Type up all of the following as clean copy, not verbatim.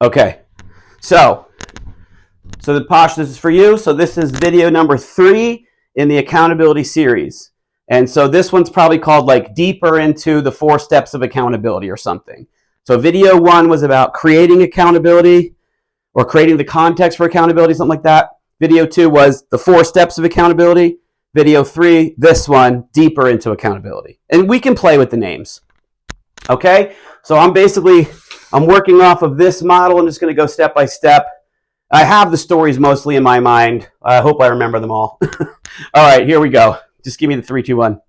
Okay, so the Posh, this is for you. So this is video number 3 in the accountability series. And so this one's probably called like deeper into the 4 steps of accountability or something. So video 1 was about creating accountability or creating the context for accountability, something like that. Video 2 was the 4 steps of accountability. Video 3, this one, deeper into accountability. And we can play with the names. Okay, so I'm working off of this model. I'm just going to go step by step. I have the stories mostly in my mind. I hope I remember them all. All right, here we go. Just give me the 3, 2, 1. Okay,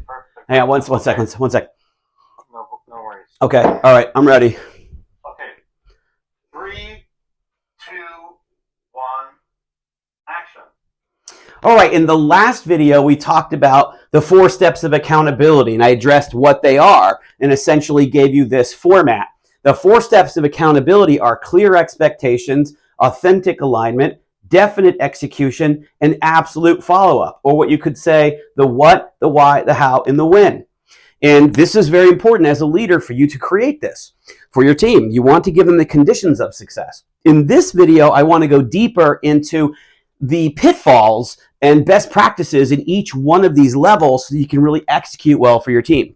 perfect. Hang on, one second. No worries. Okay, all right, I'm ready. Okay, 3, 2, 1, action. All right, in the last video, we talked about the 4 steps of accountability, and I addressed what they are and essentially gave you this format. The 4 steps of accountability are clear expectations, authentic alignment, definite execution, and absolute follow-up, or what you could say, the what, the why, the how, and the when. And this is very important as a leader for you to create this for your team. You want to give them the conditions of success. In this video, I want to go deeper into the pitfalls and best practices in each one of these levels so you can really execute well for your team.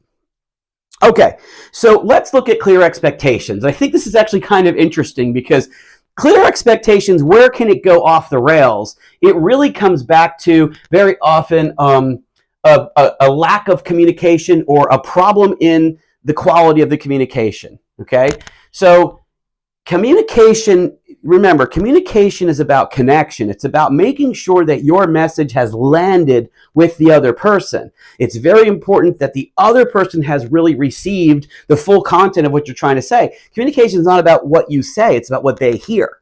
Okay, so let's look at clear expectations. I think this is actually kind of interesting because clear expectations, where can it go off the rails? It really comes back to very often a lack of communication or a problem in the quality of the communication, okay? So communication, remember, communication is about connection. It's about making sure that your message has landed with the other person. It's very important that the other person has really received the full content of what you're trying to say. Communication is not about what you say, it's about what they hear.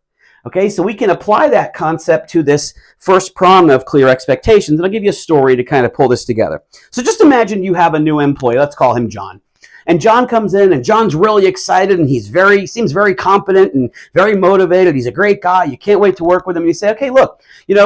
Okay, so we can apply that concept to this first prong of clear expectations, and I'll give you a story to kind of pull this together. So just imagine you have a new employee, let's call him John. And John comes in, and John's really excited, and he seems very competent and very motivated. He's a great guy. You can't wait to work with him. And you say, okay, look,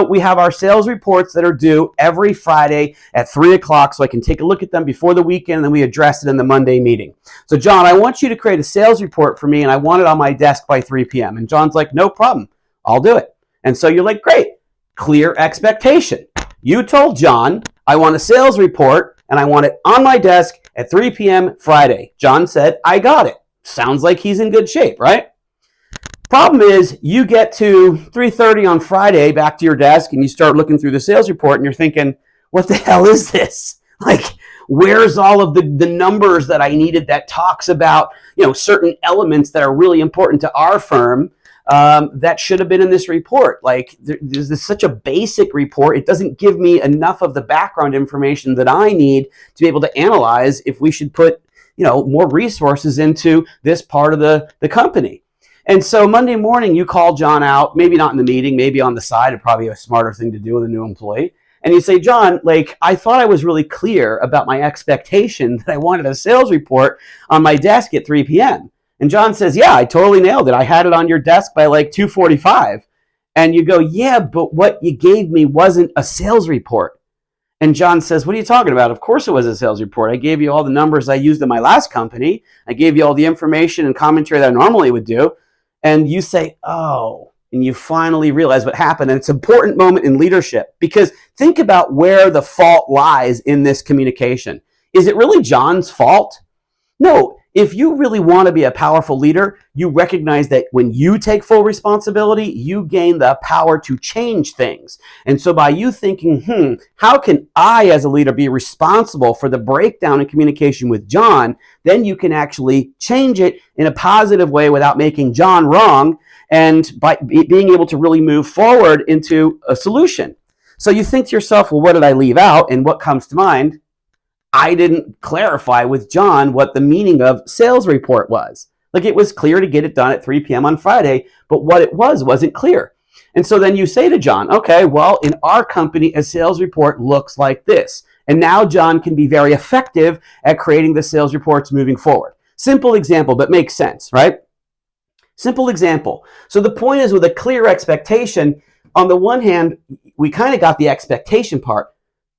we have our sales reports that are due every Friday at 3 o'clock, so I can take a look at them before the weekend, and then we address it in the Monday meeting. So John, I want you to create a sales report for me, and I want it on my desk by 3 p.m. And John's like, no problem. I'll do it. And so you're like, great, clear expectation. You told John, I want a sales report, and I want it on my desk at 3 p.m. Friday. John said, I got it. Sounds like he's in good shape, right? Problem is, you get to 3:30 on Friday, back to your desk, and you start looking through the sales report, and you're thinking, what the hell is this? Like, where's all of the numbers that I needed that talks about, certain elements that are really important to our firm that should have been in this report? Like, there's such a basic report. It doesn't give me enough of the background information that I need to be able to analyze if we should put, more resources into this part of the company. And so Monday morning, you call John out, maybe not in the meeting, maybe on the side, it's probably a smarter thing to do with a new employee. And you say, John, I thought I was really clear about my expectation that I wanted a sales report on my desk at 3 p.m. And John says, yeah, I totally nailed it. I had it on your desk by 2:45. And you go, yeah, but what you gave me wasn't a sales report. And John says, what are you talking about? Of course it was a sales report. I gave you all the numbers I used in my last company. I gave you all the information and commentary that I normally would do. And you say, oh, and you finally realize what happened. And it's an important moment in leadership, because think about where the fault lies in this communication. Is it really John's fault? No. If you really want to be a powerful leader, you recognize that when you take full responsibility, you gain the power to change things. And so by you thinking, how can I as a leader be responsible for the breakdown in communication with John, then you can actually change it in a positive way without making John wrong, and by being able to really move forward into a solution. So you think to yourself, well, what did I leave out? And what comes to mind? I didn't clarify with John what the meaning of sales report was. It was clear to get it done at 3 p.m. on Friday, but what it wasn't clear. And so then you say to John, okay, well, in our company, a sales report looks like this. And now John can be very effective at creating the sales reports moving forward. Simple example, but makes sense, right? Simple example. So the point is, with a clear expectation, on the one hand, we kind of got the expectation part.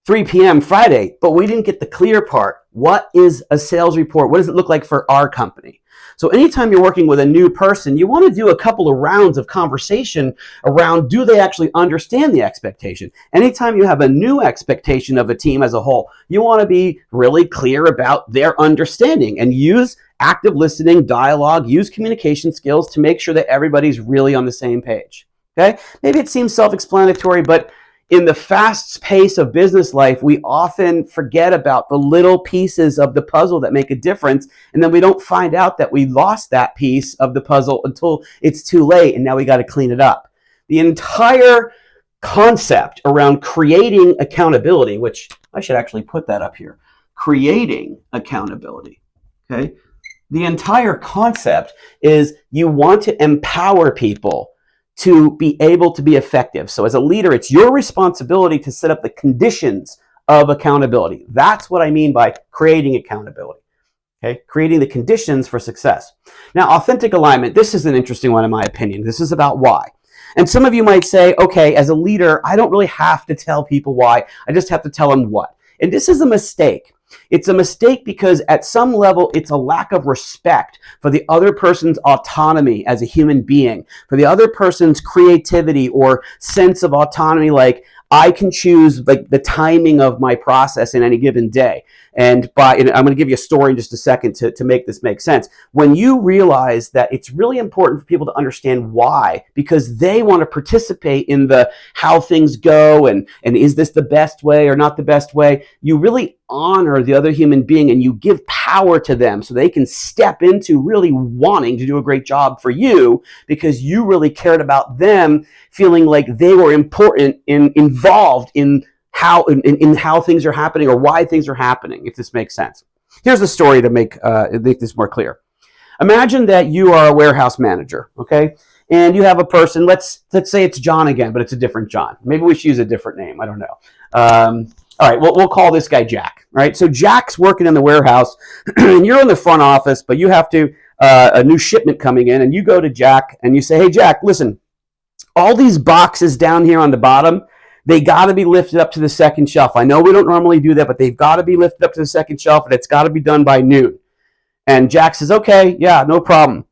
3 p.m. Friday, but we didn't get the clear part. What is a sales report? What does it look like for our company? So anytime you're working with a new person, you want to do a couple of rounds of conversation around, do they actually understand the expectation? Anytime you have a new expectation of a team as a whole, you want to be really clear about their understanding and use active listening, dialogue, use communication skills to make sure that everybody's really on the same page. Okay? Maybe it seems self-explanatory, but in the fast pace of business life, we often forget about the little pieces of the puzzle that make a difference, and then we don't find out that we lost that piece of the puzzle until it's too late, and now we got to clean it up. The entire concept around creating accountability, which I should actually put that up here, creating accountability, okay? The entire concept is you want to empower people to be able to be effective. So as a leader, it's your responsibility to set up the conditions of accountability. That's what I mean by creating accountability. Okay, creating the conditions for success. Now, authentic alignment, this is an interesting one in my opinion. This is about why. And some of you might say, okay, as a leader, I don't really have to tell people why. I just have to tell them what. And this is a mistake. It's a mistake because at some level, it's a lack of respect for the other person's autonomy as a human being, for the other person's creativity or sense of autonomy, like I can choose like the timing of my process in any given day. And I'm going to give you a story in just a second to make this make sense. When you realize that it's really important for people to understand why, because they want to participate in the how things go and is this the best way or not the best way, you really honor the other human being and you give power to them so they can step into really wanting to do a great job for you because you really cared about them feeling like they were important and involved in how things are happening or why things are happening, if this makes sense. Here's a story to make this more clear. Imagine that you are a warehouse manager, okay? And you have a person, let's say it's John again, but it's a different John. Maybe we should use a different name, I don't know. All right, we'll call this guy Jack, right? So Jack's working in the warehouse, and you're in the front office, but you have a new shipment coming in, and you go to Jack, and you say, hey, Jack, listen, all these boxes down here on the bottom, they got to be lifted up to the second shelf. I know we don't normally do that, but they've got to be lifted up to the second shelf, and it's got to be done by noon. And Jack says, okay, yeah, no problem.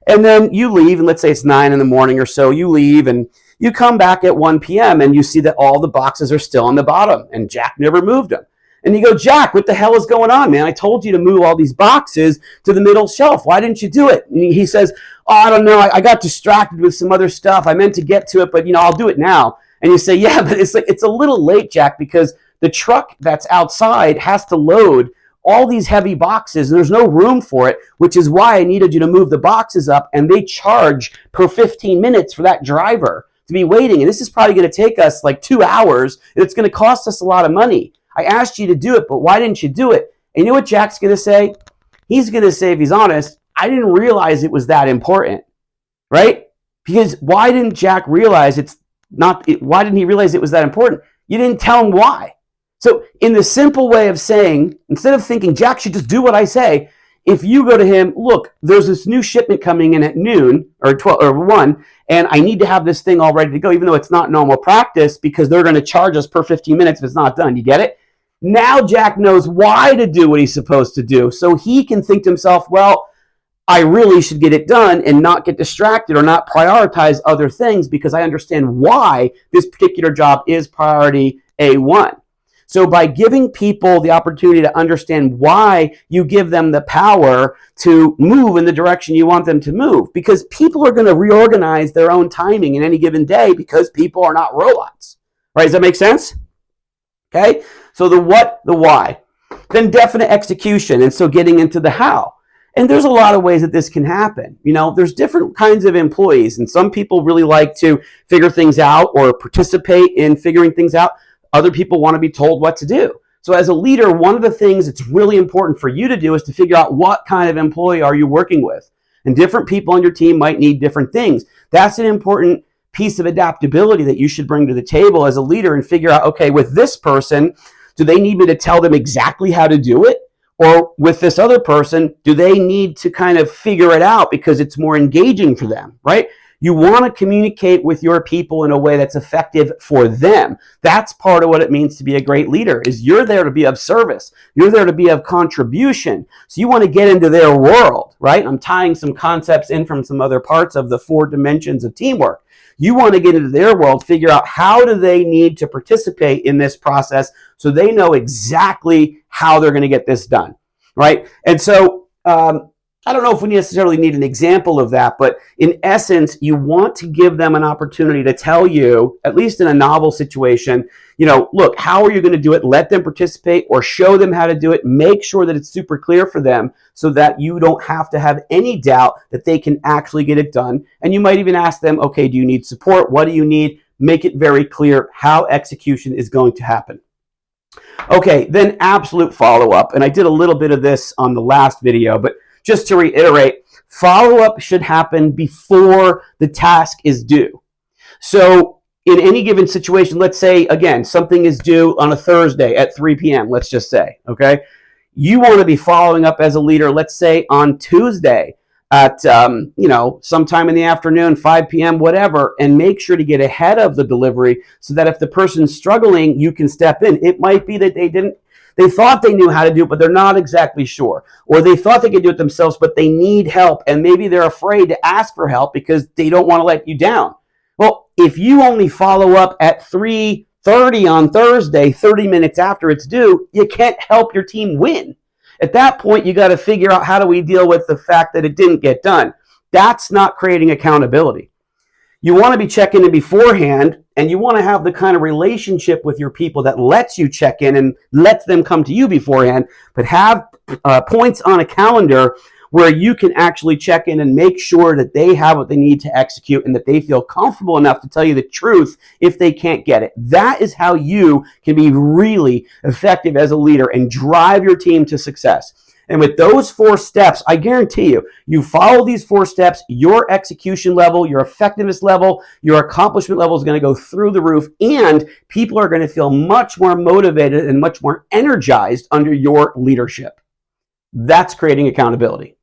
And then you leave, and let's say it's 9 in the morning or so, you leave, and you come back at 1 p.m., and you see that all the boxes are still on the bottom, and Jack never moved them. And you go, Jack, what the hell is going on, man? I told you to move all these boxes to the middle shelf. Why didn't you do it? And he says, oh, I don't know. I got distracted with some other stuff. I meant to get to it, but, I'll do it now. And you say, yeah, but it's a little late, Jack, because the truck that's outside has to load all these heavy boxes, and there's no room for it, which is why I needed you to move the boxes up, and they charge per 15 minutes for that driver to be waiting. And this is probably going to take us like 2 hours, and it's going to cost us a lot of money. I asked you to do it, but why didn't you do it? And you know what Jack's going to say? He's going to say, if he's honest, I didn't realize it was that important, right? Because why didn't Jack realize why didn't he realize it was that important? You didn't tell him why. So in the simple way of saying, instead of thinking Jack should just do what I say, if you go to him, look, there's this new shipment coming in at noon or 12 or 1, and I need to have this thing all ready to go, even though it's not normal practice because they're going to charge us per 15 minutes if it's not done. You get it? Now Jack knows why to do what he's supposed to do. So he can think to himself, well, I really should get it done and not get distracted or not prioritize other things because I understand why this particular job is priority A1. So by giving people the opportunity to understand why, you give them the power to move in the direction you want them to move, because people are going to reorganize their own timing in any given day because people are not robots. Right? Does that make sense? Okay? So the what, the why. Then definite execution, and so getting into the how. And there's a lot of ways that this can happen. There's different kinds of employees, and some people really like to figure things out or participate in figuring things out. Other people want to be told what to do. So as a leader, one of the things that's really important for you to do is to figure out what kind of employee are you working with. And different people on your team might need different things. That's an important piece of adaptability that you should bring to the table as a leader and figure out, okay, with this person, do they need me to tell them exactly how to do it? Or with this other person, do they need to kind of figure it out because it's more engaging for them, right? You want to communicate with your people in a way that's effective for them. That's part of what it means to be a great leader, is you're there to be of service. You're there to be of contribution. So you want to get into their world, right? I'm tying some concepts in from some other parts of the 4 dimensions of teamwork. You want to get into their world, figure out how do they need to participate in this process so they know exactly how they're going to get this done, right? And so, I don't know if we necessarily need an example of that, but in essence, you want to give them an opportunity to tell you, at least in a novel situation, look, how are you going to do it? Let them participate or show them how to do it. Make sure that it's super clear for them so that you don't have to have any doubt that they can actually get it done. And you might even ask them, okay, do you need support? What do you need? Make it very clear how execution is going to happen. Okay, then absolute follow-up. And I did a little bit of this on the last video, but just to reiterate, follow-up should happen before the task is due. So in any given situation, let's say, again, something is due on a Thursday at 3 p.m., let's just say, okay? You want to be following up as a leader, let's say on Tuesday at, sometime in the afternoon, 5 p.m., whatever, and make sure to get ahead of the delivery so that if the person's struggling, you can step in. It might be that they thought they knew how to do it, but they're not exactly sure. Or they thought they could do it themselves, but they need help. And maybe they're afraid to ask for help because they don't want to let you down. Well, if you only follow up at 3:30 on Thursday, 30 minutes after it's due, you can't help your team win. At that point, you got to figure out how do we deal with the fact that it didn't get done. That's not creating accountability. You want to be checking in beforehand, and you want to have the kind of relationship with your people that lets you check in and lets them come to you beforehand, but have points on a calendar where you can actually check in and make sure that they have what they need to execute and that they feel comfortable enough to tell you the truth if they can't get it. That is how you can be really effective as a leader and drive your team to success. And with those 4 steps, I guarantee you follow these 4 steps, your execution level, your effectiveness level, your accomplishment level is going to go through the roof, and people are going to feel much more motivated and much more energized under your leadership. That's creating accountability.